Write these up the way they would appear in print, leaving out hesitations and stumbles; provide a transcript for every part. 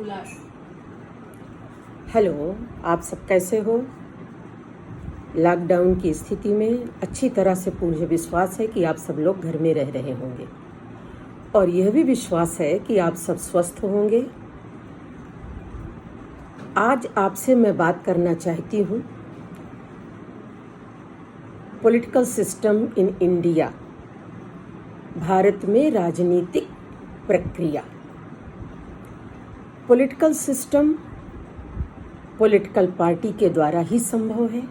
बुला। हेलो, आप सब कैसे हो? लॉकडाउन की स्थिति में अच्छी तरह से मुझे विश्वास है कि आप सब लोग घर में रह रहे होंगे और यह भी विश्वास है कि आप सब स्वस्थ होंगे। आज आपसे मैं बात करना चाहती हूँ political system in India, Bharat में राजनीतिक प्रक्रिया। पॉलिटिकल सिस्टम पॉलिटिकल पार्टी के द्वारा ही संभव है।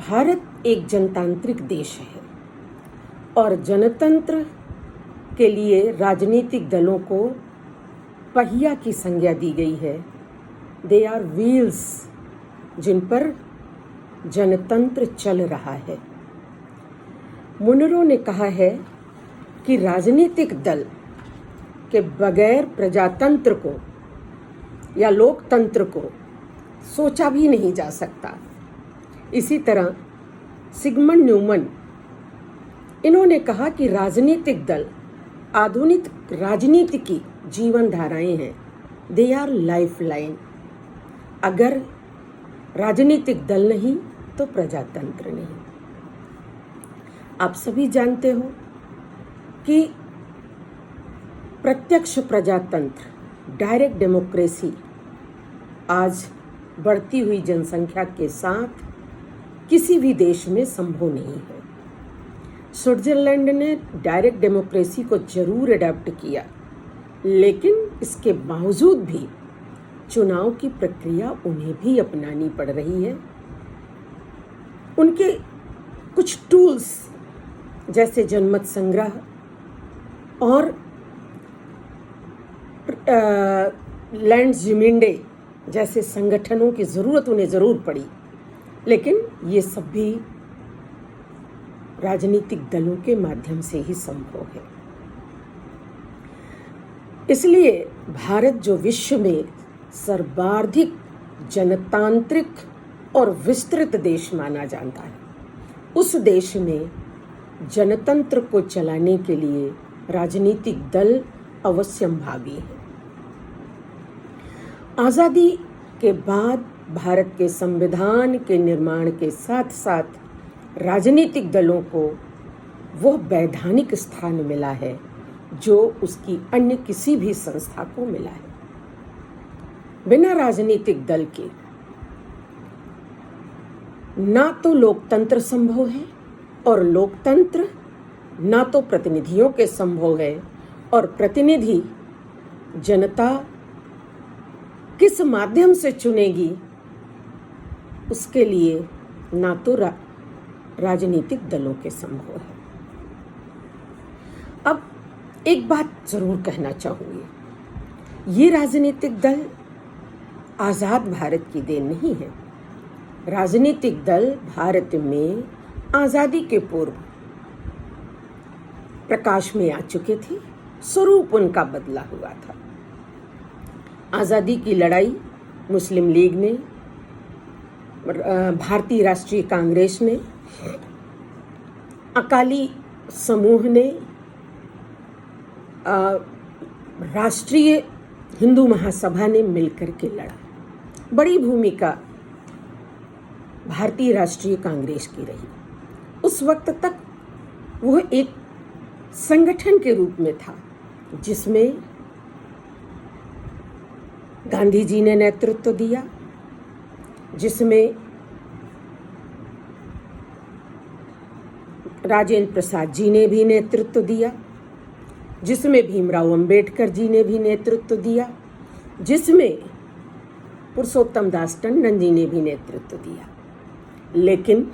भारत एक जनतांत्रिक देश है और जनतंत्र के लिए राजनीतिक दलों को पहिया की संज्ञा दी गई है। दे आर व्हील्स जिन पर जनतंत्र चल रहा है। मुनरो ने कहा है कि राजनीतिक दल के बगैर प्रजातंत्र को या लोकतंत्र को सोचा भी नहीं जा सकता। इसी तरह सिगमंड न्यूमन, इन्होंने कहा कि राजनीतिक दल आधुनिक राजनीति की जीवन धाराएं हैं। They our life line. अगर राजनीतिक दल नहीं तो प्रजातंत्र नहीं। आप सभी जानते हो कि प्रत्यक्ष प्रजातंत्र, डायरेक्ट डेमोक्रेसी आज बढ़ती हुई जनसंख्या के साथ किसी भी देश में संभव नहीं है। स्विट्जरलैंड ने डायरेक्ट डेमोक्रेसी को जरूर अडॉप्ट किया, लेकिन इसके बावजूद भी चुनाव की प्रक्रिया उन्हें भी अपनानी पड़ रही है। उनके कुछ टूल्स जैसे जनमत संग्रह और लैंड्सजिमेंडे जैसे संगठनों की ज़रूरत उन्हें ज़रूर पड़ी, लेकिन ये सब भी राजनीतिक दलों के माध्यम से ही संभव है। इसलिए भारत जो विश्व में सर्वाधिक जनतांत्रिक और विस्तृत देश माना जाता है, उस देश में जनतंत्र को चलाने के लिए राजनीतिक दल अवश्यंभावी है। आज़ादी के बाद भारत के संविधान के निर्माण के साथ साथ राजनीतिक दलों को वह वैधानिक स्थान मिला है जो उसकी अन्य किसी भी संस्था को मिला है। बिना राजनीतिक दल के ना तो लोकतंत्र संभव है और लोकतंत्र ना तो प्रतिनिधियों के संभव है, और प्रतिनिधि जनता किस माध्यम से चुनेगी उसके लिए ना तो राजनीतिक दलों के संभव है। अब एक बात जरूर कहना चाहूँगी, ये राजनीतिक दल आज़ाद भारत की देन नहीं है। राजनीतिक दल भारत में आज़ादी के पूर्व प्रकाश में आ चुके थे, स्वरूप उनका बदला हुआ था। आज़ादी की लड़ाई मुस्लिम लीग ने, भारतीय राष्ट्रीय कांग्रेस ने, अकाली समूह ने, राष्ट्रीय हिंदू महासभा ने मिलकर के लड़ा। बड़ी भूमिका भारतीय राष्ट्रीय कांग्रेस की रही। उस वक्त तक वह एक संगठन के रूप में था जिसमें गांधी जी ने नेतृत्व दिया, जिसमें राजेंद्र प्रसाद जी ने भी नेतृत्व दिया, जिसमें भीमराव अंबेडकर जी ने भी नेतृत्व दिया, जिसमें पुरुषोत्तम दास टंडन जी ने भी नेतृत्व दिया। लेकिन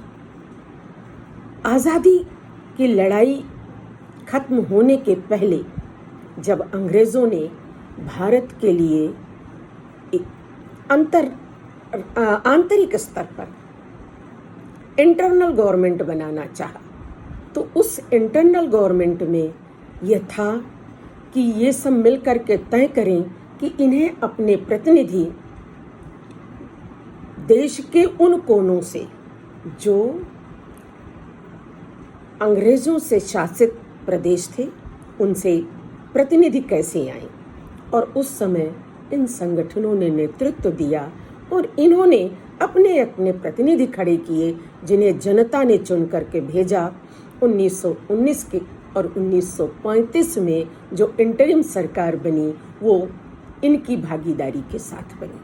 आज़ादी की लड़ाई खत्म होने के पहले जब अंग्रेज़ों ने भारत के लिए आंतरिक स्तर पर इंटरनल गवर्नमेंट बनाना चाहा, तो उस इंटरनल गवर्नमेंट में यह था कि ये सब मिल कर के तय करें कि इन्हें अपने प्रतिनिधि देश के उन कोनों से जो अंग्रेज़ों से शासित प्रदेश थे उनसे प्रतिनिधि कैसे आए और उस समय इन संगठनों ने नेतृत्व दिया और इन्होंने अपने अपने प्रतिनिधि खड़े किए जिन्हें जनता ने चुन करके भेजा। 1919 के और 1935 में जो इंटरिम सरकार बनी वो इनकी भागीदारी के साथ बनी।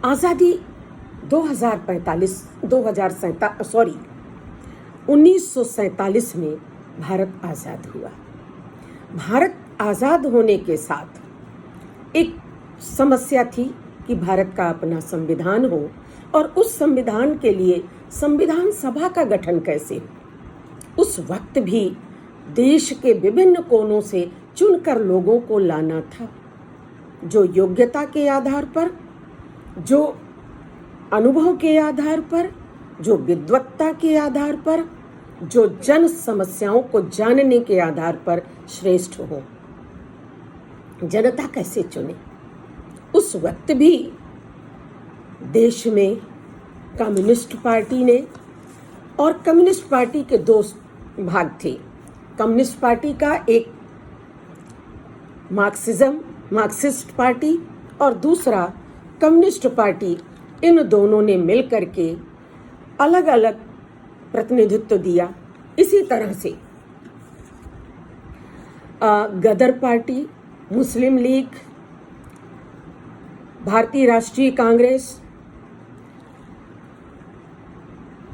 आज़ादी 1947 में भारत आज़ाद हुआ। भारत आज़ाद होने के साथ एक समस्या थी कि भारत का अपना संविधान हो और उस संविधान के लिए संविधान सभा का गठन कैसे हो। उस वक्त भी देश के विभिन्न कोनों से चुनकर लोगों को लाना था, जो योग्यता के आधार पर, जो अनुभव के आधार पर, जो विद्वत्ता के आधार पर, जो जन समस्याओं को जानने के आधार पर श्रेष्ठ हो। जनता कैसे चुने। उस वक्त भी देश में कम्युनिस्ट पार्टी ने, और कम्युनिस्ट पार्टी के दो भाग थे। कम्युनिस्ट पार्टी का एक मार्क्सिस्ट पार्टी और दूसरा कम्युनिस्ट पार्टी, इन दोनों ने मिलकर के अलग अलग प्रतिनिधित्व दिया। इसी तरह से गदर पार्टी, मुस्लिम लीग, भारतीय राष्ट्रीय कांग्रेस,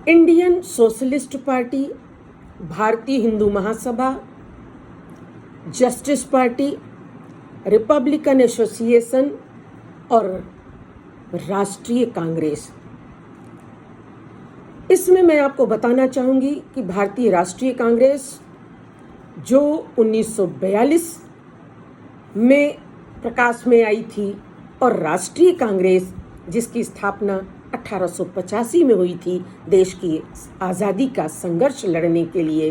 इंडियन सोशलिस्ट पार्टी, भारतीय Hindu Mahasabha, justice party, Republican association और राष्ट्रीय कांग्रेस। इसमें मैं आपको बताना चाहूंगी कि भारतीय राष्ट्रीय कांग्रेस जो 1942 में प्रकाश में आई थी और राष्ट्रीय कांग्रेस जिसकी स्थापना 1885 में हुई थी देश की आज़ादी का संघर्ष लड़ने के लिए,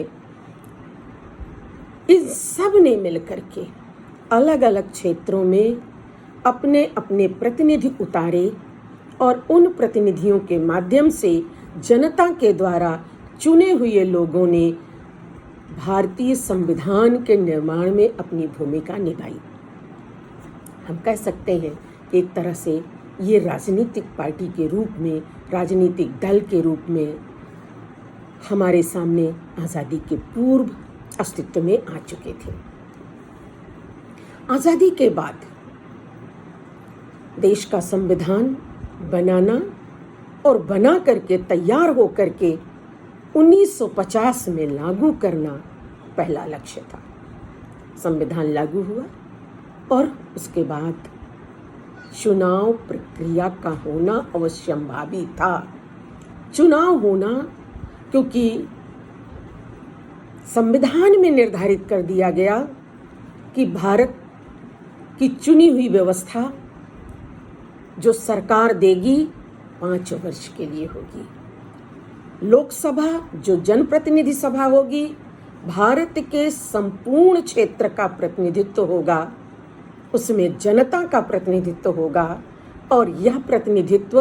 इन सब ने मिलकर के अलग अलग क्षेत्रों में अपने अपने प्रतिनिधि उतारे और उन प्रतिनिधियों के माध्यम से जनता के द्वारा चुने हुए लोगों ने भारतीय संविधान के निर्माण में अपनी भूमिका निभाई। हम कह सकते हैं एक तरह से ये राजनीतिक पार्टी के रूप में, राजनीतिक दल के रूप में हमारे सामने आज़ादी के पूर्व अस्तित्व में आ चुके थे। आज़ादी के बाद देश का संविधान बनाना और बना करके तैयार हो करके 1950 में लागू करना पहला लक्ष्य था। संविधान लागू हुआ और उसके बाद चुनाव प्रक्रिया का होना अवश्यंभावी था। चुनाव होना क्योंकि संविधान में निर्धारित कर दिया गया कि भारत की चुनी हुई व्यवस्था जो सरकार देगी 5 वर्ष के लिए होगी। लोकसभा जो जनप्रतिनिधि सभा होगी भारत के संपूर्ण क्षेत्र का प्रतिनिधित्व होगा, उसमें जनता का प्रतिनिधित्व होगा और यह प्रतिनिधित्व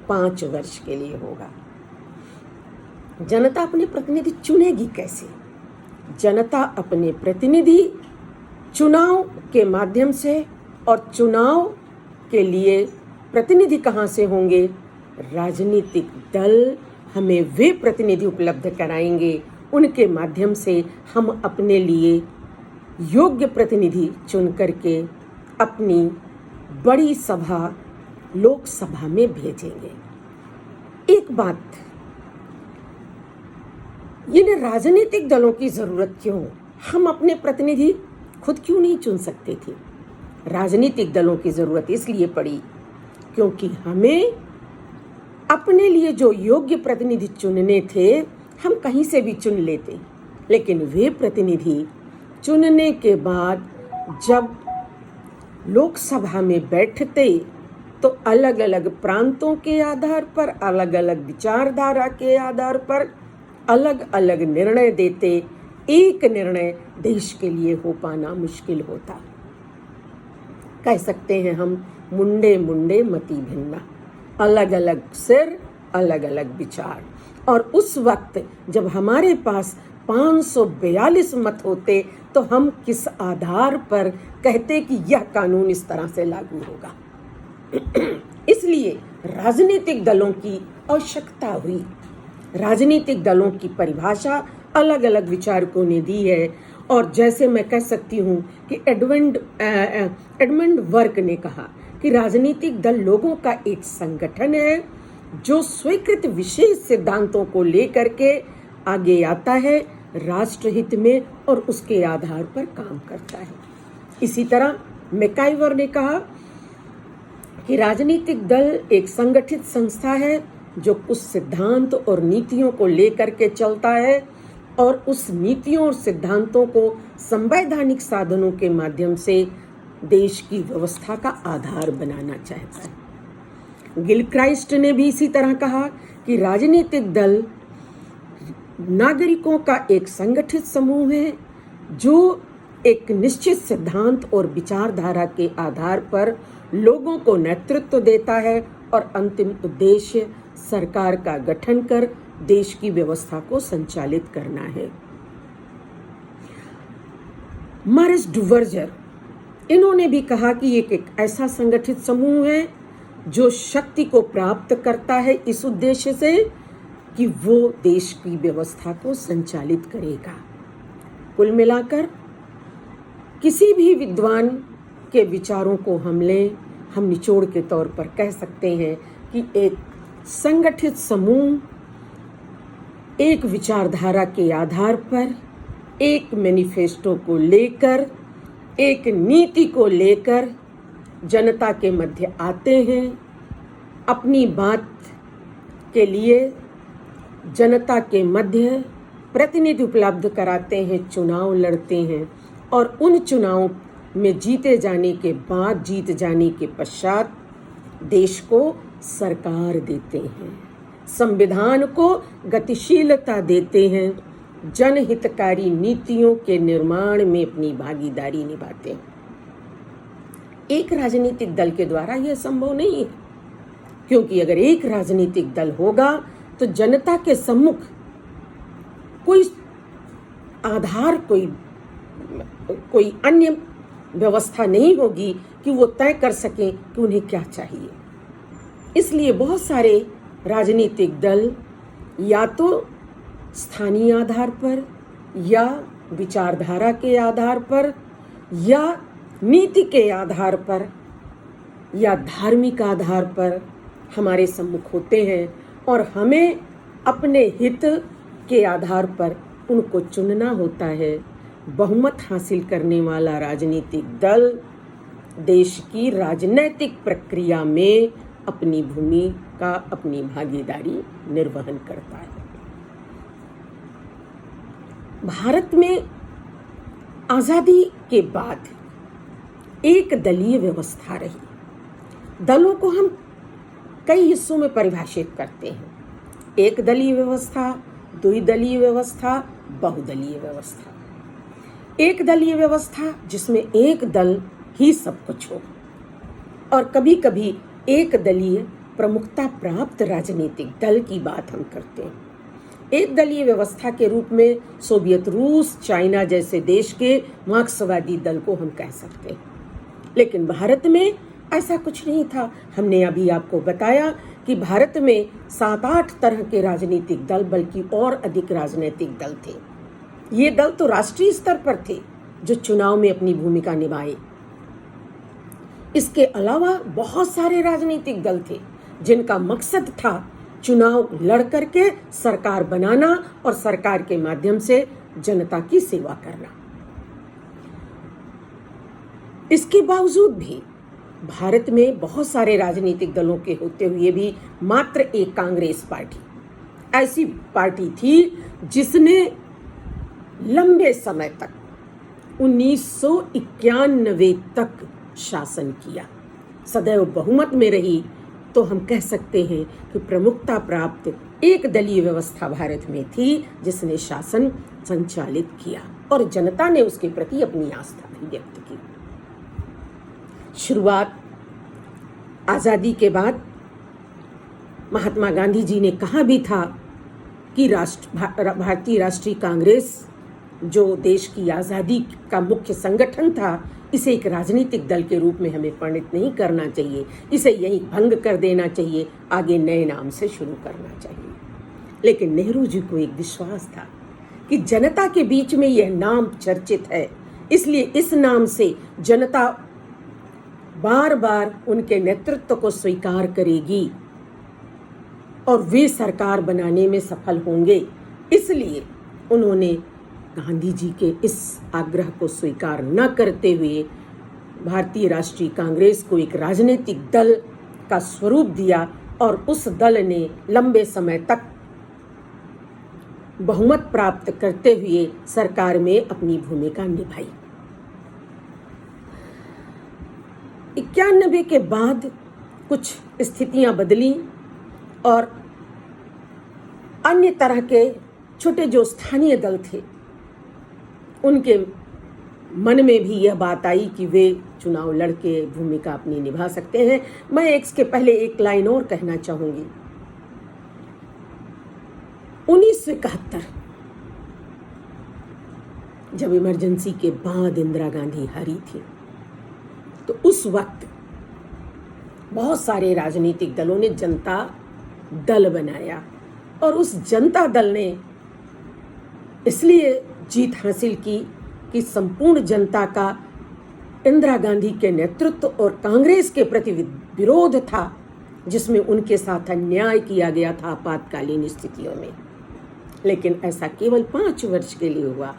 5 वर्ष के लिए होगा। जनता अपने प्रतिनिधि चुनेगी कैसे? जनता अपने प्रतिनिधि चुनाव के माध्यम से, और चुनाव के लिए प्रतिनिधि कहाँ से होंगे? राजनीतिक दल हमें वे प्रतिनिधि उपलब्ध कराएंगे, उनके माध्यम से हम अपने लिए योग्य प्रतिनिधि चुन करके अपनी बड़ी सभा लोकसभा में भेजेंगे। एक बात, इन राजनीतिक दलों की जरूरत क्यों? हम अपने प्रतिनिधि खुद क्यों नहीं चुन सकते थे? राजनीतिक दलों की जरूरत इसलिए पड़ी क्योंकि हमें अपने लिए जो योग्य प्रतिनिधि चुनने थे हम कहीं से भी चुन लेते, लेकिन वे प्रतिनिधि चुनने के बाद जब लोकसभा में बैठते तो अलग अलग प्रांतों के आधार पर, अलग अलग विचारधारा के आधार पर अलग अलग निर्णय देते। एक निर्णय देश के लिए हो पाना मुश्किल होता। कह सकते हैं हम मुंडे मुंडे मति भिन्ना, अलग अलग सिर अलग अलग विचार। और उस वक्त जब हमारे पास 542 मत होते तो हम किस आधार पर कहते कि यह कानून इस तरह से लागू होगा। इसलिए राजनीतिक दलों की आवश्यकता हुई। राजनीतिक दलों की परिभाषा अलग अलग विचारकों ने दी है, और जैसे मैं कह सकती हूँ कि एडमंड वर्क ने कहा कि राजनीतिक दल लोगों का एक संगठन है जो स्वीकृत विशेष सिद्धांतों को लेकर के आगे आता है राष्ट्रहित में और उसके आधार पर काम करता है। इसी तरह मैकाइवर ने कहा कि राजनीतिक दल एक संगठित संस्था है जो कुछ सिद्धांत और नीतियों को लेकर के चलता है और उस नीतियों और सिद्धांतों को संवैधानिक साधनों के माध्यम से देश की व्यवस्था का आधार बनाना चाहता है। गिलक्राइस्ट ने भी इसी तरह कहा कि राजनीतिक दल नागरिकों का एक संगठित समूह है जो एक निश्चित सिद्धांत और विचारधारा के आधार पर लोगों को नेतृत्व देता है और अंतिम उद्देश्य सरकार का गठन कर देश की व्यवस्था को संचालित करना है। मारिस डुवर्जर, इन्होंने भी कहा कि ये एक ऐसा संगठित समूह है जो शक्ति को प्राप्त करता है इस उद्देश्य से कि वो देश की व्यवस्था को संचालित करेगा। कुल मिलाकर किसी भी विद्वान के विचारों को हम निचोड़ के तौर पर कह सकते हैं कि एक संगठित समूह एक विचारधारा के आधार पर, एक मैनिफेस्टो को लेकर, एक नीति को लेकर जनता के मध्य आते हैं, अपनी बात के लिए जनता के मध्य प्रतिनिधि उपलब्ध कराते हैं, चुनाव लड़ते हैं और उन चुनावों में जीते जाने के बाद, जीत जाने के पश्चात देश को सरकार देते हैं, संविधान को गतिशीलता देते हैं, जनहितकारी नीतियों के निर्माण में अपनी भागीदारी निभाते हैं। एक राजनीतिक दल के द्वारा यह संभव नहीं है, क्योंकि अगर एक राजनीतिक दल होगा तो जनता के सम्मुख कोई आधार, कोई अन्य व्यवस्था नहीं होगी कि वो तय कर सकें कि उन्हें क्या चाहिए। इसलिए बहुत सारे राजनीतिक दल या तो स्थानीय आधार पर या विचारधारा के आधार पर या नीति के आधार पर या धार्मिक आधार पर हमारे सम्मुख होते हैं और हमें अपने हित के आधार पर उनको चुनना होता है। बहुमत हासिल करने वाला राजनीतिक दल देश की राजनीतिक प्रक्रिया में अपनी भूमिका, अपनी भागीदारी निर्वहन करता है। भारत में आजादी के बाद एक दलीय व्यवस्था रही। दलों को हम कई हिस्सों में परिभाषित करते हैं। एक दलीय व्यवस्था, द्विदलीय व्यवस्था, बहुदलीय व्यवस्था। एक दलीय व्यवस्था जिसमें एक दल ही सब कुछ हो, और कभी कभी एक दलीय प्रमुखता प्राप्त राजनीतिक दल की बात हम करते हैं। एक दलीय व्यवस्था के रूप में सोवियत रूस, चाइना जैसे देश के मार्क्सवादी दल को हम कह सकते हैं। लेकिन भारत में ऐसा कुछ नहीं था। हमने अभी आपको बताया कि भारत में 7-8 तरह के राजनीतिक दल, बल्कि और अधिक राजनीतिक दल थे। ये दल तो राष्ट्रीय स्तर पर थे जो चुनाव में अपनी भूमिका निभाए। इसके अलावा बहुत सारे राजनीतिक दल थे जिनका मकसद था चुनाव लड़ करके सरकार बनाना और सरकार के माध्यम से जनता की सेवा करना। इसके बावजूद भी भारत में बहुत सारे राजनीतिक दलों के होते हुए भी मात्र एक कांग्रेस पार्टी ऐसी पार्टी थी जिसने लंबे समय तक 1991 तक शासन किया, सदैव बहुमत में रही। तो हम कह सकते हैं कि प्रमुखता प्राप्त एक दलीय व्यवस्था भारत में थी जिसने शासन संचालित किया और जनता ने उसके प्रति अपनी आस्था भी व्यक्त की। शुरुआत आजादी के बाद महात्मा गांधी जी ने कहा भी था कि भारतीय राष्ट्रीय कांग्रेस जो देश की आज़ादी का मुख्य संगठन था, इसे एक राजनीतिक दल के रूप में हमें परिणत नहीं करना चाहिए, इसे यही भंग कर देना चाहिए, आगे नए नाम से शुरू करना चाहिए। लेकिन नेहरू जी को एक विश्वास था कि जनता के बीच में यह नाम चर्चित है, इसलिए इस नाम से जनता बार बार उनके नेतृत्व को स्वीकार करेगी और वे सरकार बनाने में सफल होंगे। इसलिए उन्होंने गांधी जी के इस आग्रह को स्वीकार न करते हुए भारतीय राष्ट्रीय कांग्रेस को एक राजनीतिक दल का स्वरूप दिया और उस दल ने लंबे समय तक बहुमत प्राप्त करते हुए सरकार में अपनी भूमिका निभाई। 91 के बाद कुछ स्थितियां बदली और अन्य तरह के छोटे जो स्थानीय दल थे उनके मन में भी यह बात आई कि वे चुनाव लड़के भूमिका अपनी निभा सकते हैं। मैं इसके पहले एक लाइन और कहना चाहूंगी। 1971 जब इमरजेंसी के बाद इंदिरा गांधी हारी थी, तो उस वक्त बहुत सारे राजनीतिक दलों ने जनता दल बनाया और उस जनता दल ने इसलिए जीत हासिल की कि संपूर्ण जनता का इंदिरा गांधी के नेतृत्व और कांग्रेस के प्रति विरोध था, जिसमें उनके साथ अन्याय किया गया था आपातकालीन स्थितियों में। लेकिन ऐसा केवल 5 वर्ष के लिए हुआ।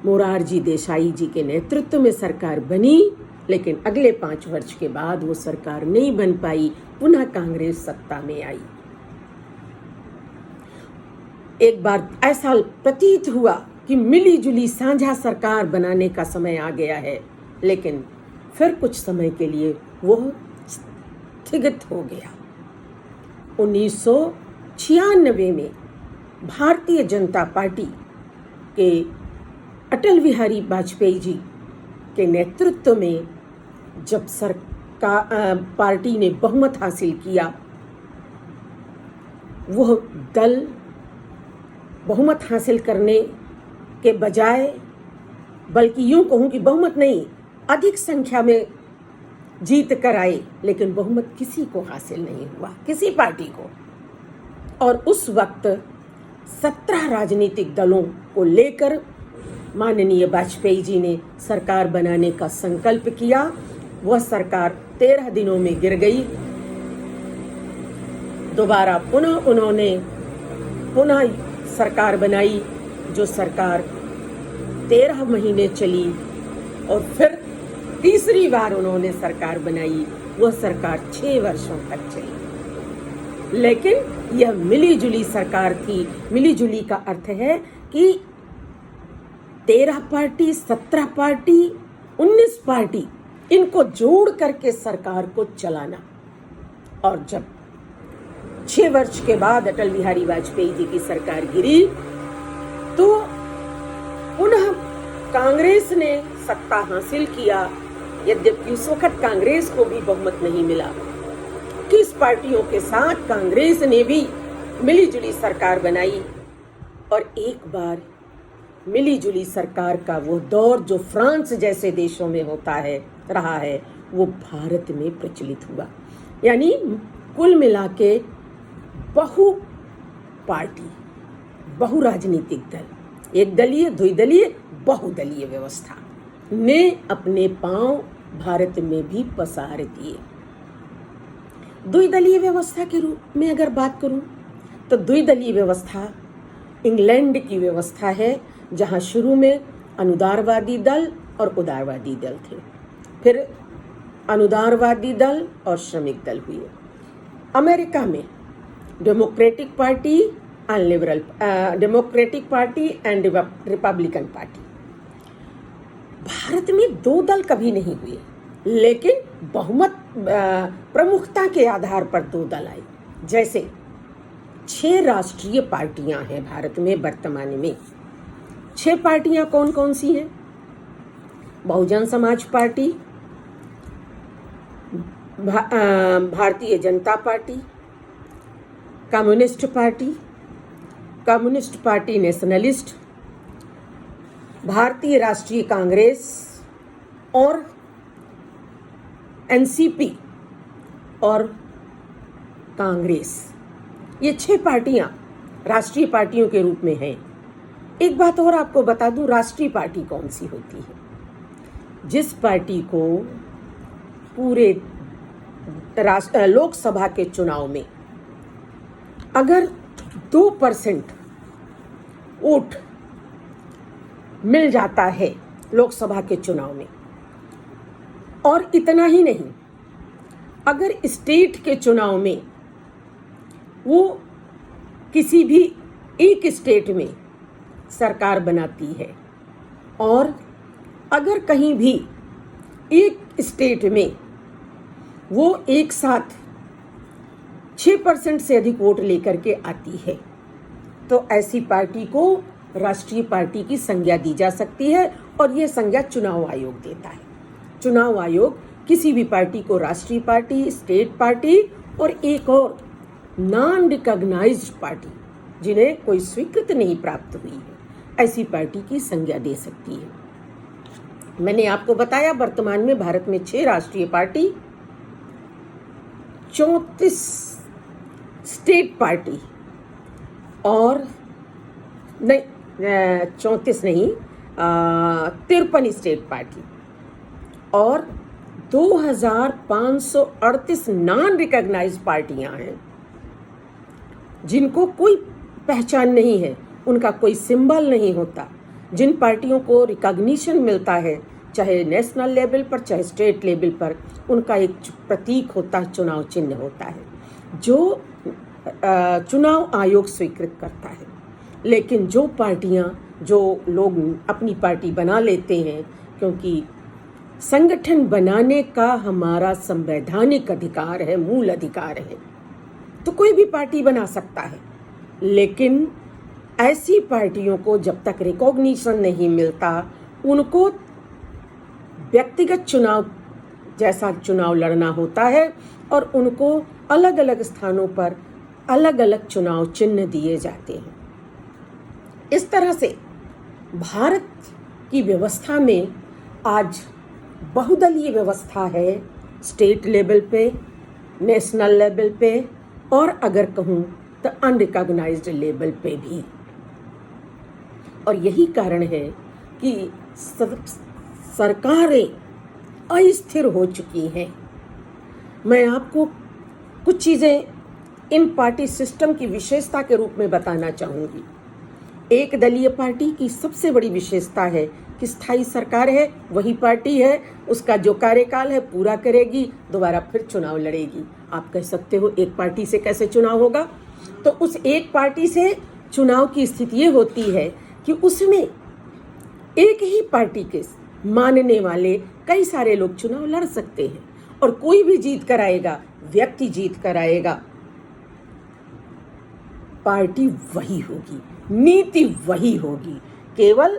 मोरारजी देसाई जी के नेतृत्व में सरकार बनी, लेकिन अगले 5 वर्ष के बाद वो सरकार नहीं बन पाई, पुनः कांग्रेस सत्ता में आई। एक बार ऐसा प्रतीत हुआ कि मिली जुली साझा सरकार बनाने का समय आ गया है, लेकिन फिर कुछ समय के लिए वह स्थगित हो गया। 1996 में भारतीय जनता पार्टी के अटल बिहारी वाजपेयी जी के नेतृत्व में जब पार्टी ने बहुमत हासिल किया, वह दल बहुमत हासिल करने के बजाय, बल्कि यूं कहूं कि बहुमत नहीं, अधिक संख्या में जीत कर आए, लेकिन बहुमत किसी को हासिल नहीं हुआ, किसी पार्टी को। और उस वक्त 17 राजनीतिक दलों को लेकर माननीय वाजपेयी जी ने सरकार बनाने का संकल्प किया। वह सरकार 13 दिनों में गिर गई। दोबारा उन्होंने सरकार बनाई, जो सरकार 13 महीने चली और फिर तीसरी बार उन्होंने सरकार बनाई। वह सरकार 6 वर्षों तक चली, लेकिन यह मिली जुली सरकार थी। मिली जुली का अर्थ है कि 13 पार्टी, 17 पार्टी, 19 पार्टी, इनको जोड़ करके सरकार को चलाना। और जब 6 वर्ष के बाद अटल बिहारी वाजपेयी जी की सरकार गिरी, तो पुनः कांग्रेस ने सत्ता हासिल किया। यद्यपि उस वक्त कांग्रेस को भी बहुमत नहीं मिला। 21 पार्टियों के साथ कांग्रेस ने भी मिलीजुली सरकार बनाई। और एक बार मिलीजुली सरकार का वो दौर जो फ्रांस जैसे देशों में होता है रहा है, वो भारत में प्रचलित हुआ। यानी कुल मिला के बहु पार्टी, बहु राजनीतिक दल, एक दलीय, द्विदलीय, बहुदलीय व्यवस्था ने अपने पांव भारत में भी पसार दिए। द्विदलीय व्यवस्था के रूप में अगर बात करूं, तो द्विदलीय व्यवस्था इंग्लैंड की व्यवस्था है, जहां शुरू में अनुदारवादी दल और उदारवादी दल थे, फिर अनुदारवादी दल और श्रमिक दल हुए। अमेरिका में democratic party and Republican party. Bharat में 2 दल कभी नहीं हुए, लेकिन बहुमत प्रमुखता के आधार पर 2 दल आए। जैसे 6 राष्ट्रीय पार्टियां हैं भारत में वर्तमान में। 6 पार्टियां कौन कौन सी हैं? Bahujan Samaj party, Bharatiya Janata party, communist party, communist party nationalist, भारतीय राष्ट्रीय कांग्रेस और एनसीपी और कांग्रेस, ये 6 पार्टियां राष्ट्रीय पार्टियों के रूप में हैं। एक बात और आपको बता दूं, राष्ट्रीय पार्टी कौन सी होती है? जिस पार्टी को पूरे लोकसभा के चुनाव में अगर 2% वोट मिल जाता है लोकसभा के चुनाव में, और इतना ही नहीं, अगर स्टेट के चुनाव में वो किसी भी एक स्टेट में सरकार बनाती है, और अगर कहीं भी एक स्टेट में वो एक साथ 6% से अधिक वोट लेकर के आती है, तो ऐसी पार्टी को राष्ट्रीय पार्टी की संज्ञा दी जा सकती है, और ये संज्ञा चुनाव आयोग देता है। चुनाव आयोग किसी भी पार्टी को राष्ट्रीय पार्टी, स्टेट पार्टी और एक और नॉन रिकॉग्नाइज्ड पार्टी, जिन्हें कोई स्वीकृति नहीं प्राप्त हुई है, ऐसी पार्टी की संज्ञा दे सकती है। मैंने आपको बताया वर्तमान में भारत में 6 राष्ट्रीय पार्टी, 34 स्टेट पार्टी और नहीं 34 नहीं 53 स्टेट पार्टी और 2538 नॉन रिकॉग्नाइज्ड पार्टियां हैं, जिनको कोई पहचान नहीं है, उनका कोई सिंबल नहीं होता। जिन पार्टियों को रिकॉग्निशन मिलता है, चाहे नेशनल लेवल पर चाहे स्टेट लेवल पर, उनका एक प्रतीक होता है, चुनाव चिन्ह होता है, जो चुनाव आयोग स्वीकृत करता है। लेकिन जो पार्टियां, जो लोग अपनी पार्टी बना लेते हैं, क्योंकि संगठन बनाने का हमारा संवैधानिक अधिकार है, मूल अधिकार है, तो कोई भी पार्टी बना सकता है। लेकिन ऐसी पार्टियों को जब तक रिकॉग्निशन नहीं मिलता, उनको व्यक्तिगत चुनाव जैसा चुनाव लड़ना होता है, और उनको अलग अलग स्थानों पर अलग अलग चुनाव चिन्ह दिए जाते हैं। इस तरह से भारत की व्यवस्था में आज बहुदलीय व्यवस्था है, स्टेट लेवल पे, नेशनल लेवल पे, और अगर कहूँ तो अनरिकॉग्नाइज्ड लेवल पे भी। और यही कारण है कि सरकारें अस्थिर हो चुकी हैं। मैं आपको कुछ चीज़ें इन पार्टी सिस्टम की विशेषता के रूप में बताना चाहूँगी। एक दलीय पार्टी की सबसे बड़ी विशेषता है कि स्थायी सरकार है, वही पार्टी है, उसका जो कार्यकाल है पूरा करेगी, दोबारा फिर चुनाव लड़ेगी। आप कह सकते हो एक पार्टी से कैसे चुनाव होगा? तो उस एक पार्टी से चुनाव की स्थिति ये होती है कि उसमें एक ही पार्टी के मानने वाले कई सारे लोग चुनाव लड़ सकते हैं, और कोई भी जीत कर आएगा, व्यक्ति जीत कर आएगा, पार्टी वही होगी, नीति वही होगी। केवल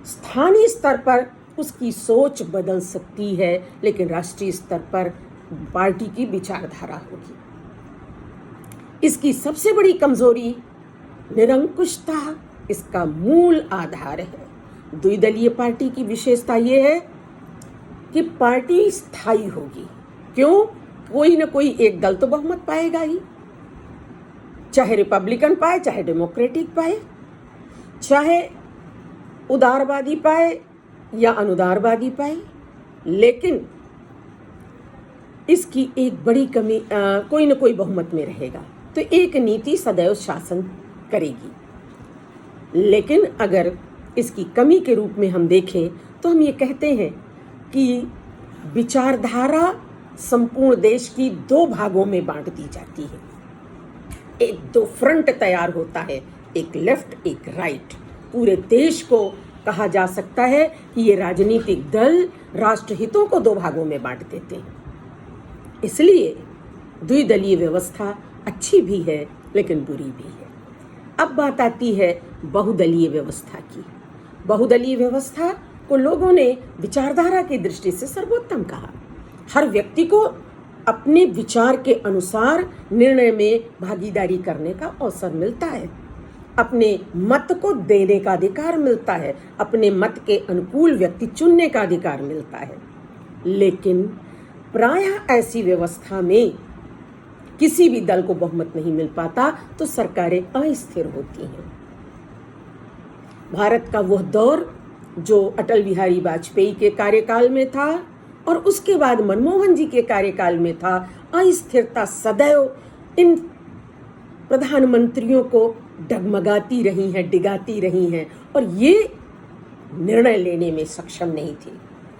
स्थानीय स्तर पर उसकी सोच बदल सकती है, लेकिन राष्ट्रीय स्तर पर पार्टी की विचारधारा होगी। इसकी सबसे बड़ी कमजोरी निरंकुशता इसका मूल आधार है। द्विदलीय पार्टी की विशेषता ये है कि पार्टी स्थायी होगी। क्यों? कोई न कोई एक दल तो बहुमत पाएगा ही, चाहे रिपब्लिकन पाए, चाहे डेमोक्रेटिक पाए, चाहे उदारवादी पाए या अनुदारवादी पाए, लेकिन इसकी एक बड़ी कमी कोई न कोई बहुमत में रहेगा, तो एक नीति सदैव शासन करेगी। लेकिन अगर इसकी कमी के रूप में हम देखें तो हम ये कहते हैं कि विचारधारा संपूर्ण देश की 2 भागों में बांट दी जाती है। एक 2 फ्रंट तैयार होता है, एक लेफ्ट एक राइट। पूरे देश को कहा जा सकता है कि ये राजनीतिक दल राष्ट्रहितों को 2 भागों में बांट देते हैं। इसलिए द्विदलीय व्यवस्था अच्छी भी है लेकिन बुरी भी है। अब बात आती है बहुदलीय व्यवस्था की। बहुदलीय व्यवस्था को लोगों ने विचारधारा की दृष्टि से सर्वोत्तम कहा। हर व्यक्ति को अपने विचार के अनुसार निर्णय में भागीदारी करने का अवसर मिलता है। अपने मत को देने का अधिकार मिलता है, अपने मत के अनुकूल व्यक्ति चुनने का अधिकार मिलता है। लेकिन प्रायः ऐसी व्यवस्था में किसी भी दल को बहुमत नहीं मिल पाता तो सरकारें अस्थिर होती हैं। भारत का वह दौर जो अटल बिहारी वाजपेयी के कार्यकाल में था और उसके बाद मनमोहन जी के कार्यकाल में था, अस्थिरता सदैव इन प्रधानमंत्रियों को डगमगाती रही हैं, डिगाती रही हैं और ये निर्णय लेने में सक्षम नहीं थी।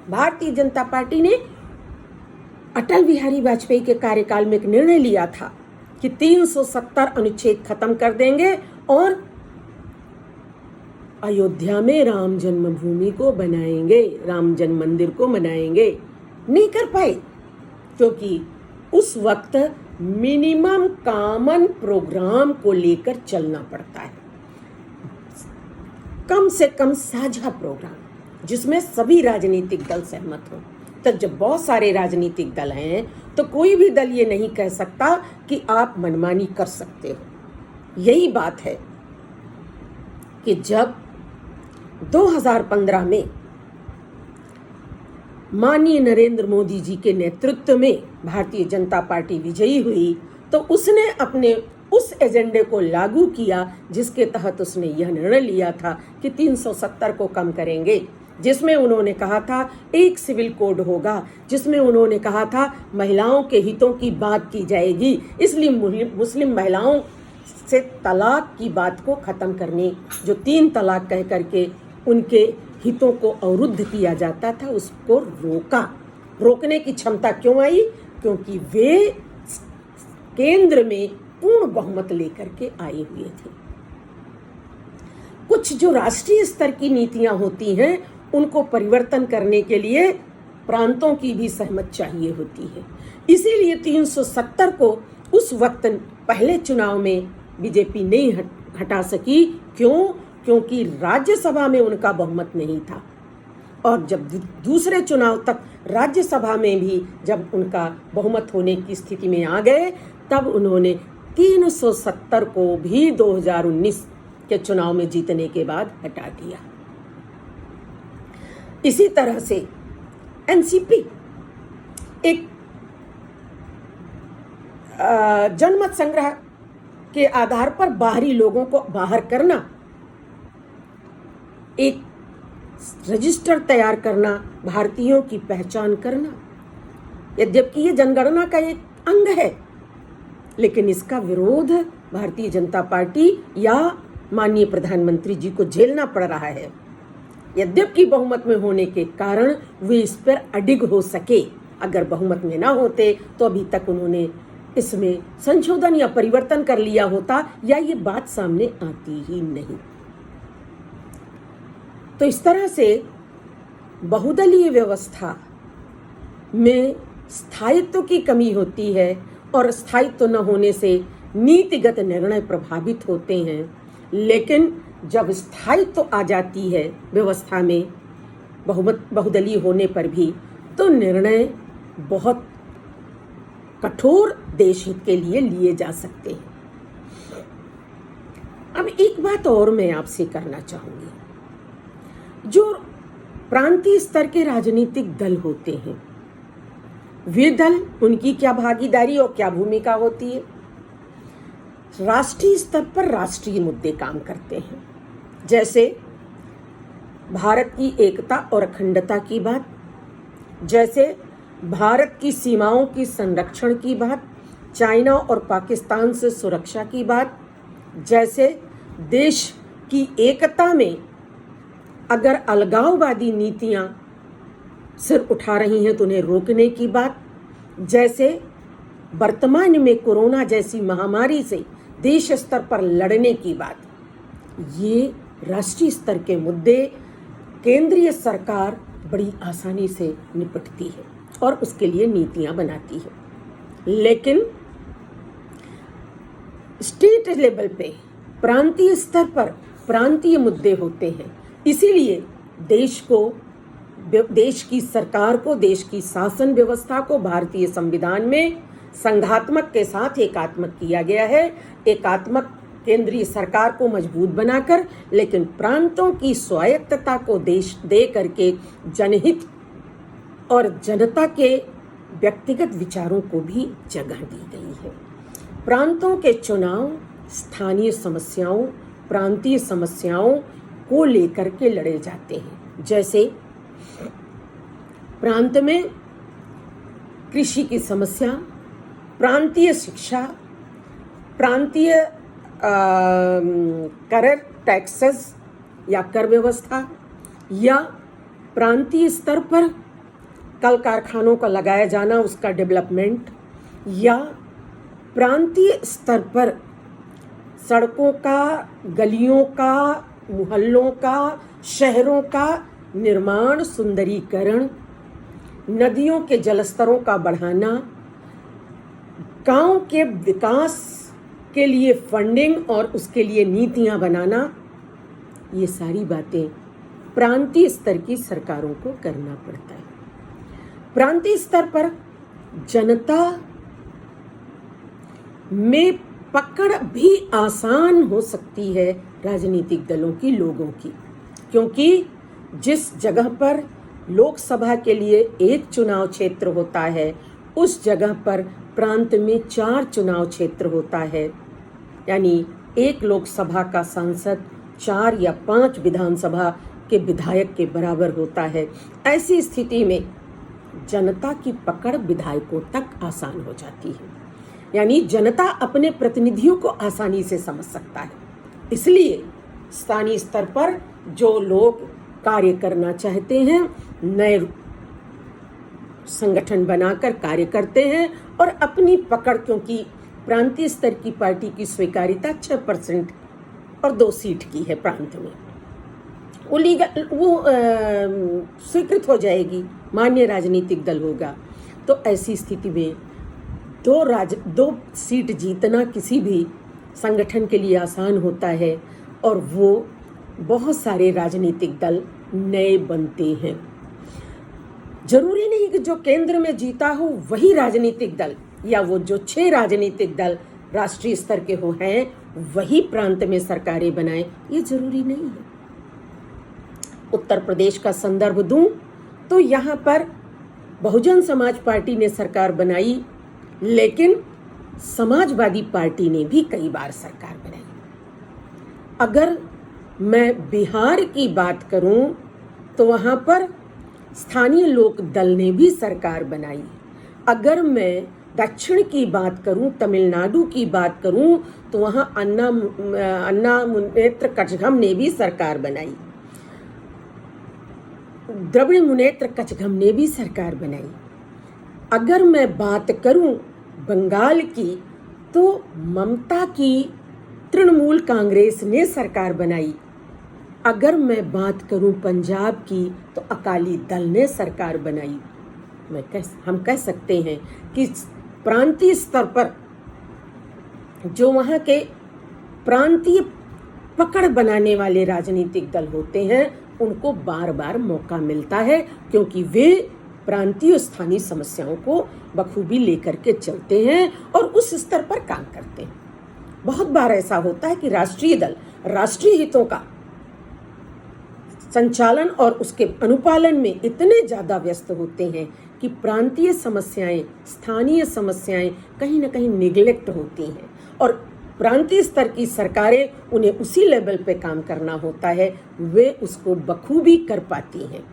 भारतीय जनता पार्टी ने अटल बिहारी वाजपेयी के कार्यकाल में एक निर्णय लिया था कि 370 अनुच्छेद खत्म कर देंगे और अयोध्या में राम जन्मभूमि को बनाएंगे, राम जन्म मंदिर को बनाएंगे। नहीं कर पाए क्योंकि उस वक्त मिनिमम कॉमन प्रोग्राम को लेकर चलना पड़ता है, कम से कम साझा प्रोग्राम जिसमें सभी राजनीतिक दल सहमत हों। तो जब बहुत सारे राजनीतिक दल हैं तो कोई भी दल ये नहीं कह सकता कि आप मनमानी कर सकते हो। यही बात है कि जब 2015 में माननीय नरेंद्र मोदी जी के नेतृत्व में भारतीय जनता पार्टी विजयी हुई तो उसने अपने उस एजेंडे को लागू किया जिसके तहत उसने यह निर्णय लिया था कि 370 को कम करेंगे, जिसमें उन्होंने कहा था एक सिविल कोड होगा, जिसमें उन्होंने कहा था महिलाओं के हितों की बात की जाएगी, इसलिए मुस्लिम महिलाओं से तलाक की बात को खत्म करने, जो 3 तलाक कह करके उनके हितों को अवरुद्ध किया जाता था, उसको रोकने की क्षमता क्यों आई? क्योंकि वे केंद्र में पूर्ण बहुमत लेकर के आए हुए थे। कुछ जो राष्ट्रीय स्तर की नीतियां होती हैं उनको परिवर्तन करने के लिए प्रांतों की भी सहमत चाहिए होती है। इसीलिए 370 को उस वक्त पहले चुनाव में बीजेपी नहीं हटा सकी। क्यों? क्योंकि राज्यसभा में उनका बहुमत नहीं था और जब दूसरे चुनाव तक राज्यसभा में भी जब उनका बहुमत होने की स्थिति में आ गए तब उन्होंने 370 को भी 2019 के चुनाव में जीतने के बाद हटा दिया। इसी तरह से एनसीपी एक जनमत संग्रह के आधार पर बाहरी लोगों को बाहर करना, एक रजिस्टर तैयार करना, भारतीयों की पहचान करना, यद्यपि ये जनगणना का एक अंग है लेकिन इसका विरोध भारतीय जनता पार्टी या माननीय प्रधानमंत्री जी को झेलना पड़ रहा है। यद्यपि बहुमत में होने के कारण वे इस पर अडिग हो सके, अगर बहुमत में ना होते तो अभी तक उन्होंने इसमें संशोधन या परिवर्तन कर लिया होता या ये बात सामने आती ही नहीं। तो इस तरह से बहुदलीय व्यवस्था में स्थायित्व की कमी होती है और स्थायित्व न होने से नीतिगत निर्णय प्रभावित होते हैं। लेकिन जब स्थायित्व आ जाती है व्यवस्था में बहुदलीय होने पर भी तो निर्णय बहुत कठोर देश हित के लिए लिए जा सकते हैं। अब एक बात और मैं आपसे करना चाहूंगी, जो प्रांतीय स्तर के राजनीतिक दल होते हैं वे दल, उनकी क्या भागीदारी और क्या भूमिका होती है? राष्ट्रीय स्तर पर राष्ट्रीय मुद्दे काम करते हैं, जैसे भारत की एकता और अखंडता की बात, जैसे भारत की सीमाओं की संरक्षण की बात, चाइना और पाकिस्तान से सुरक्षा की बात, जैसे देश की एकता में अगर अलगाववादी नीतियां सिर उठा रही हैं तो उन्हें रोकने की बात, जैसे वर्तमान में कोरोना जैसी महामारी से देश स्तर पर लड़ने की बात। ये राष्ट्रीय स्तर के मुद्दे केंद्रीय सरकार बड़ी आसानी से निपटती है और उसके लिए नीतियां बनाती है। लेकिन स्टेट लेवल पे, प्रांतीय स्तर पर प्रांतीय मुद्दे होते हैं, इसीलिए देश की सरकार को, देश की शासन व्यवस्था को भारतीय संविधान में संघात्मक के साथ एकात्मक किया गया है। एकात्मक केंद्रीय सरकार को मजबूत बनाकर, लेकिन प्रांतों की स्वायत्तता को देश दे करके जनहित और जनता के व्यक्तिगत विचारों को भी जगह दी गई है। प्रांतों के चुनाव स्थानीय समस्याओं, प्रांतीय समस्याओं को लेकर के लड़े जाते हैं। जैसे प्रांत में कृषि की समस्या, प्रांतीय शिक्षा, प्रांतीय कर टैक्सेस या कर व्यवस्था, या प्रांतीय स्तर पर कल कारखानों का लगाया जाना, उसका डेवलपमेंट, या प्रांतीय स्तर पर सड़कों का, गलियों का, मोहल्लों का, शहरों का निर्माण, सुंदरीकरण, नदियों के जलस्तरों का बढ़ाना, गांव के विकास के लिए फंडिंग और उसके लिए नीतियां बनाना, ये सारी बातें प्रांतीय स्तर की सरकारों को करना पड़ता है। प्रांतीय स्तर पर जनता में पकड़ भी आसान हो सकती है राजनीतिक दलों की, लोगों की, क्योंकि जिस जगह पर लोकसभा के लिए एक चुनाव क्षेत्र होता है, उस जगह पर प्रांत में 4 चुनाव क्षेत्र होता है। यानी एक लोकसभा का सांसद 4 या 5 विधानसभा के विधायक के बराबर होता है। ऐसी स्थिति में जनता की पकड़ विधायकों तक आसान हो जाती है। यानी जनता अपने प्रतिनिधियों को आसानी से समझ सकता है। इसलिए स्थानीय स्तर पर जो लोग कार्य करना चाहते हैं, नए संगठन बनाकर कार्य करते हैं और अपनी पकड़, क्योंकि प्रांतीय स्तर की पार्टी की स्वीकार्यता 6% और 2 सीट की है प्रांत में, वो स्वीकृत हो जाएगी, मान्य राजनीतिक दल होगा। तो ऐसी स्थिति में 2 सीट जीतना किसी भी संगठन के लिए आसान होता है और वो बहुत सारे राजनीतिक दल नए बनते हैं। जरूरी नहीं कि जो केंद्र में जीता हो वही राजनीतिक दल, या वो जो 6 राजनीतिक दल राष्ट्रीय स्तर के हो हैं वही प्रांत में सरकारें बनाएं, ये जरूरी नहीं है। उत्तर प्रदेश का संदर्भ दूं तो यहाँ पर बहुजन समाज पार्टी ने सरकार बनाई, लेकिन समाजवादी पार्टी ने भी कई बार सरकार बनाई। अगर मैं बिहार की बात करूं तो वहां पर स्थानीय लोक दल ने भी सरकार बनाई। अगर मैं दक्षिण की बात करूं, तमिलनाडु की बात करूं, तो वहां अन्ना मुनेत्र कचघम ने भी सरकार बनाई। द्रविड़ मुनेत्र कचघम ने भी सरकार बनाई। अगर मैं बात करूं बंगाल की, तो ममता की तृणमूल कांग्रेस ने सरकार बनाई। अगर मैं बात करूं पंजाब की, तो अकाली दल ने सरकार बनाई। हम कह सकते हैं कि प्रांतीय स्तर पर जो वहाँ के प्रांतीय पकड़ बनाने वाले राजनीतिक दल होते हैं, उनको बार बार मौका मिलता है, क्योंकि वे प्रांतीय स्थानीय समस्याओं को बखूबी लेकर के चलते हैं और उस स्तर पर काम करते हैं। बहुत बार ऐसा होता है कि राष्ट्रीय दल राष्ट्रीय हितों का संचालन और उसके अनुपालन में इतने ज़्यादा व्यस्त होते हैं कि प्रांतीय समस्याएं, स्थानीय समस्याएं कहीं ना कहीं निगलेक्ट होती हैं और प्रांतीय स्तर की सरकारें उन्हें उसी लेवल पे काम करना होता है, वे उसको बखूबी कर पाती हैं।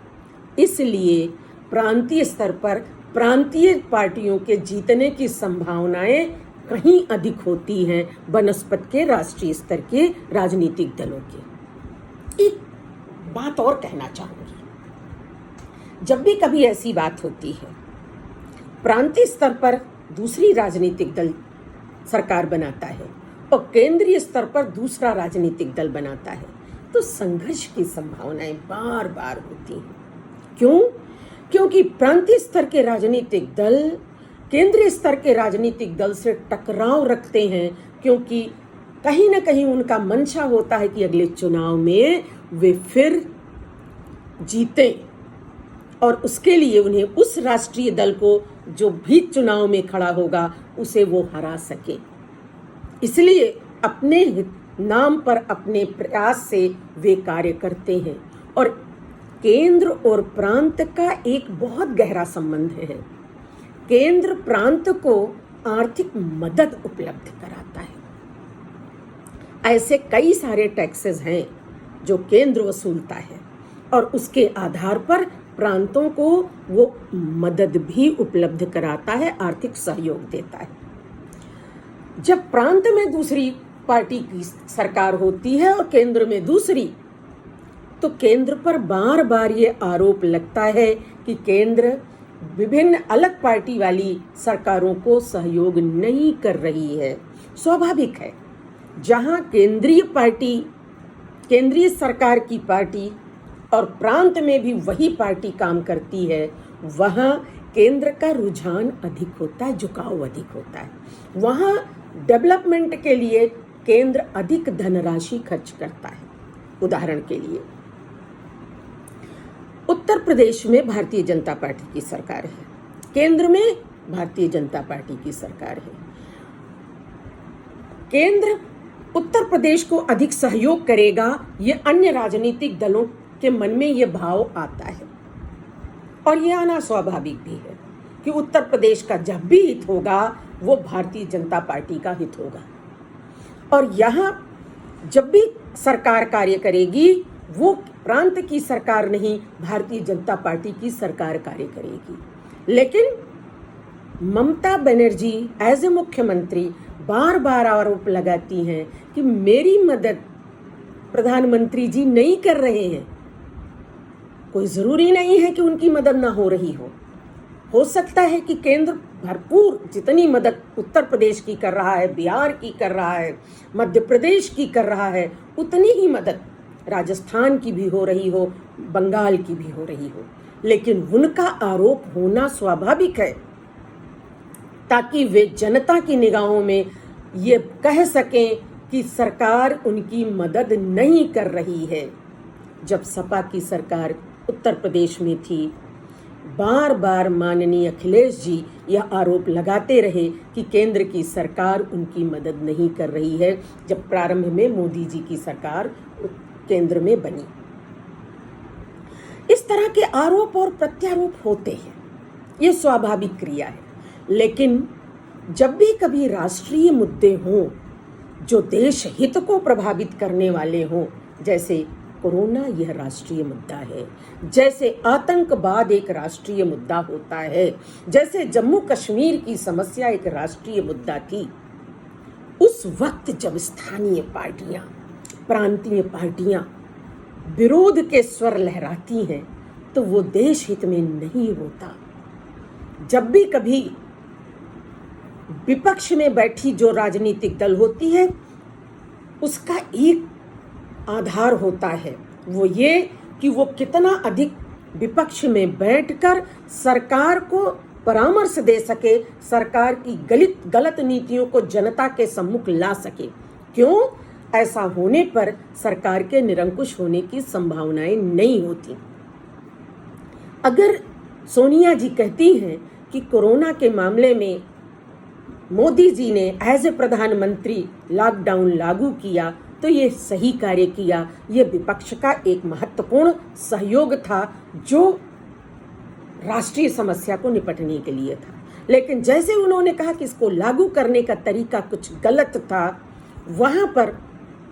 इसलिए प्रांतीय स्तर पर प्रांतीय पार्टियों के जीतने की संभावनाएं कहीं अधिक होती हैं बनस्पत के राष्ट्रीय स्तर के राजनीतिक दलों की। एक बात और कहना चाहूंगी, जब भी कभी ऐसी बात होती है प्रांतीय स्तर पर दूसरी राजनीतिक दल सरकार बनाता है और केंद्रीय स्तर पर दूसरा राजनीतिक दल बनाता है, तो संघर्ष की संभावनाएं बार बार होती हैं। क्यों? क्योंकि प्रांतीय स्तर के राजनीतिक दल केंद्रीय स्तर के राजनीतिक दल से टकराव रखते हैं, क्योंकि कहीं ना कहीं उनका मंशा होता है कि अगले चुनाव में वे फिर जीते और उसके लिए उन्हें उस राष्ट्रीय दल को जो भी चुनाव में खड़ा होगा उसे वो हरा सके। इसलिए अपने हित नाम पर अपने प्रयास से वे कार्य करते हैं। और केंद्र और प्रांत का एक बहुत गहरा संबंध है। केंद्र प्रांत को आर्थिक मदद उपलब्ध कराता है। ऐसे कई सारे टैक्सेस हैं जो केंद्र वसूलता है और उसके आधार पर प्रांतों को वो मदद भी उपलब्ध कराता है, आर्थिक सहयोग देता है। जब प्रांत में दूसरी पार्टी की सरकार होती है और केंद्र में दूसरी, तो केंद्र पर बार बार ये आरोप लगता है कि केंद्र विभिन्न अलग पार्टी वाली सरकारों को सहयोग नहीं कर रही है। स्वाभाविक है, जहां केंद्रीय सरकार की पार्टी और प्रांत में भी वही पार्टी काम करती है, वहां केंद्र का रुझान अधिक होता है, झुकाव अधिक होता है। वहां डेवलपमेंट के लिए केंद्र अधिक धनराशि खर्च करता है। उदाहरण के लिए उत्तर प्रदेश में भारतीय जनता पार्टी की सरकार है, केंद्र में भारतीय जनता पार्टी की सरकार है। केंद्र उत्तर प्रदेश को अधिक सहयोग करेगा, ये अन्य राजनीतिक दलों के मन में ये भाव आता है और ये आना स्वाभाविक भी है कि उत्तर प्रदेश का जब भी हित होगा वो भारतीय जनता पार्टी का हित होगा। और यहाँ जब भी सरकार कार्य करेगी वो प्रांत की सरकार नहीं, भारतीय जनता पार्टी की सरकार कार्य करेगी। लेकिन ममता बनर्जी एज ए मुख्यमंत्री बार बार आरोप लगाती हैं कि मेरी मदद प्रधानमंत्री जी नहीं कर रहे हैं। कोई जरूरी नहीं है कि उनकी मदद ना हो रही हो सकता है कि केंद्र भरपूर जितनी मदद उत्तर प्रदेश की कर रहा है, बिहार की कर रहा है, मध्य प्रदेश की कर रहा है, उतनी ही मदद राजस्थान की भी हो रही हो, बंगाल की भी हो रही हो। लेकिन उनका आरोप होना स्वाभाविक है ताकि वे जनता की निगाहों में ये कह सकें कि सरकार उनकी मदद नहीं कर रही है। जब सपा की सरकार उत्तर प्रदेश में थी, बार बार माननीय अखिलेश जी यह आरोप लगाते रहे कि केंद्र की सरकार उनकी मदद नहीं कर रही है, जब प्रारंभ में मोदी जी की सरकार केंद्र में बनी। इस तरह के आरोप और प्रत्यारोप होते हैं, ये स्वाभाविक क्रिया है। लेकिन जब भी कभी राष्ट्रीय मुद्दे हों जो देश हित को प्रभावित करने वाले हों, जैसे कोरोना यह राष्ट्रीय मुद्दा है, जैसे आतंकवाद एक राष्ट्रीय मुद्दा होता है, जैसे जम्मू कश्मीर की समस्या एक राष्ट्रीय मुद्दा थी, उस वक्त जब स्थानीय पार्टियां, प्रांतीय पार्टियां विरोध के स्वर लहराती हैं तो वो देश हित में नहीं होता। जब भी कभी विपक्ष में बैठी जो राजनीतिक दल होती है उसका एक आधार होता है, वो ये कि वो कितना अधिक विपक्ष में बैठकर सरकार को परामर्श दे सके, सरकार की गलत नीतियों को जनता के सम्मुख ला सके। क्यों? ऐसा होने पर सरकार के निरंकुश होने की संभावनाएं नहीं होती। अगर सोनिया जी कहती हैं कि कोरोना के मामले में मोदी जी ने एज ए प्रधानमंत्री लॉकडाउन लागू किया तो ये सही कार्य किया, ये विपक्ष का एक महत्वपूर्ण सहयोग था जो राष्ट्रीय समस्या को निपटने के लिए था। लेकिन जैसे उन्होंने कहा कि इसको लागू करने का तरीका कुछ गलत था, वहां पर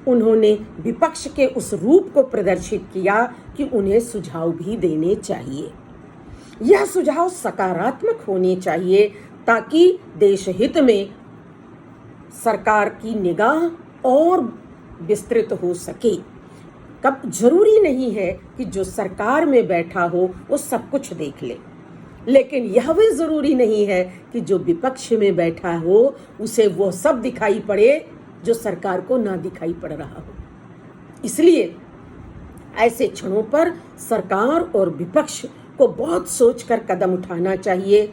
उन्होंने विपक्ष के उस रूप को प्रदर्शित किया कि उन्हें सुझाव भी देने चाहिए। यह सुझाव सकारात्मक होने चाहिए ताकि देश हित में सरकार की निगाह और विस्तृत हो सके। कब जरूरी नहीं है कि जो सरकार में बैठा हो वो सब कुछ देख ले, लेकिन यह भी जरूरी नहीं है कि जो विपक्ष में बैठा हो उसे वो सब दिखाई पड़े जो सरकार को ना दिखाई पड़ रहा हो। इसलिए ऐसे क्षणों पर सरकार और विपक्ष को बहुत सोचकर कदम उठाना चाहिए।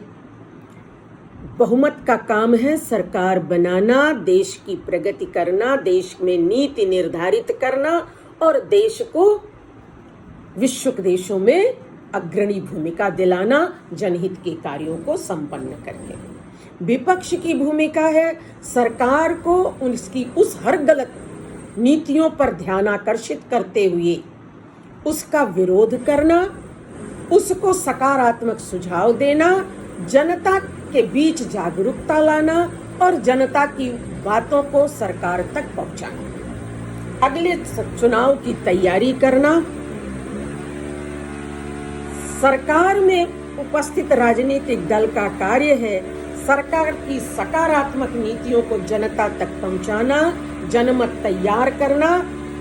बहुमत का काम है सरकार बनाना, देश की प्रगति करना, देश में नीति निर्धारित करना और देश को विश्व के देशों में अग्रणी भूमिका दिलाना, जनहित के कार्यों को संपन्न करके। विपक्ष की भूमिका है सरकार को उसकी उस हर गलत नीतियों पर ध्यान आकर्षित करते हुए उसका विरोध करना, उसको सकारात्मक सुझाव देना, जनता के बीच जागरूकता लाना और जनता की बातों को सरकार तक पहुंचाना। अगले चुनाव की तैयारी करना, सरकार में उपस्थित राजनीतिक दल का कार्य है सरकार की सकारात्मक नीतियों को जनता तक पहुंचाना, जनमत तैयार करना,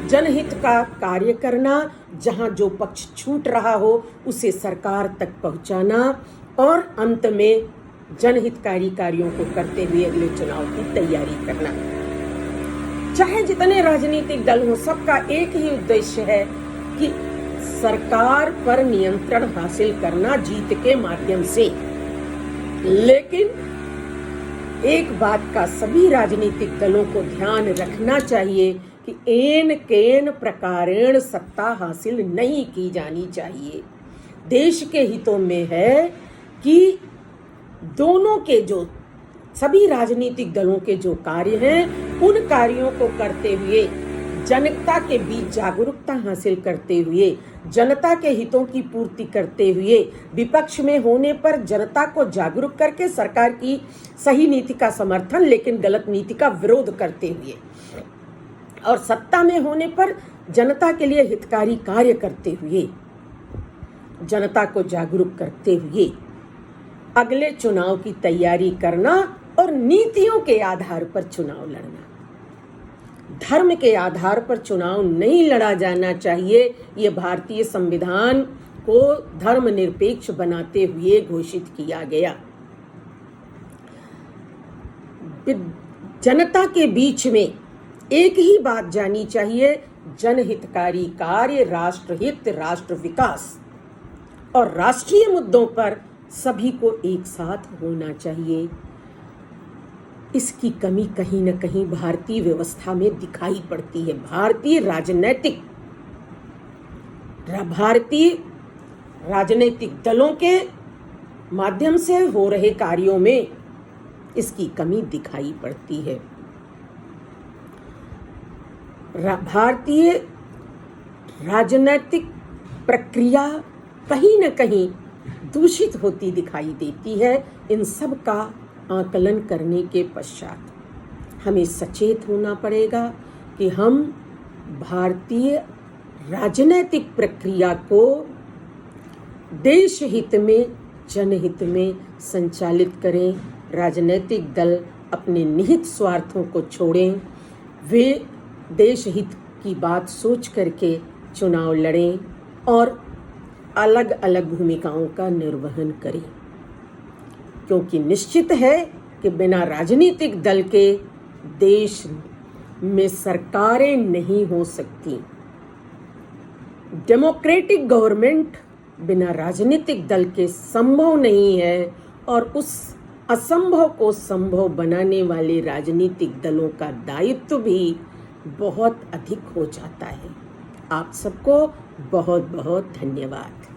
जनहित का कार्य करना, जहां जो पक्ष छूट रहा हो उसे सरकार तक पहुंचाना और अंत में जनहितकारी कार्यों को करते हुए अगले चुनाव की तैयारी करना। चाहे जितने राजनीतिक दल हो, सबका एक ही उद्देश्य है कि सरकार पर नियंत्रण हासिल करना जीत के माध्यम से। लेकिन एक बात का सभी राजनीतिक दलों को ध्यान रखना चाहिए कि एन केन प्रकारेण सत्ता हासिल नहीं की जानी चाहिए। देश के हितों में है कि दोनों के जो सभी राजनीतिक दलों के जो कार्य हैं उन कार्यों को करते हुए, जनता के बीच जागरूकता हासिल करते हुए, जनता के हितों की पूर्ति करते हुए, विपक्ष में होने पर जनता को जागरूक करके सरकार की सही नीति का समर्थन लेकिन गलत नीति का विरोध करते हुए, और सत्ता में होने पर जनता के लिए हितकारी कार्य करते हुए, जनता को जागरूक करते हुए अगले चुनाव की तैयारी करना और नीतियों के आधार पर चुनाव लड़ना। धर्म के आधार पर चुनाव नहीं लड़ा जाना चाहिए। ये भारतीय संविधान को धर्मनिरपेक्ष बनाते हुए घोषित किया गया। जनता के बीच में एक ही बात जानी चाहिए, जनहितकारी कार्य, राष्ट्रहित, राष्ट्र विकास और राष्ट्रीय मुद्दों पर सभी को एक साथ होना चाहिए। इसकी कमी कहीं न कहीं भारतीय व्यवस्था में दिखाई पड़ती है। भारतीय राजनीतिक दलों के माध्यम से हो रहे कार्यों में इसकी कमी दिखाई पड़ती है। भारतीय राजनीतिक प्रक्रिया कहीं न कहीं दूषित होती दिखाई देती है। इन सब का आकलन करने के पश्चात हमें सचेत होना पड़ेगा कि हम भारतीय राजनीतिक प्रक्रिया को देश हित में, जनहित में संचालित करें। राजनीतिक दल अपने निहित स्वार्थों को छोड़ें, वे देश हित की बात सोच करके चुनाव लड़ें और अलग अलग भूमिकाओं का निर्वहन करें, क्योंकि निश्चित है कि बिना राजनीतिक दल के देश में सरकारें नहीं हो सकती। डेमोक्रेटिक गवर्नमेंट बिना राजनीतिक दल के संभव नहीं है और उस असंभव को संभव बनाने वाले राजनीतिक दलों का दायित्व भी बहुत अधिक हो जाता है। आप सबको बहुत बहुत धन्यवाद।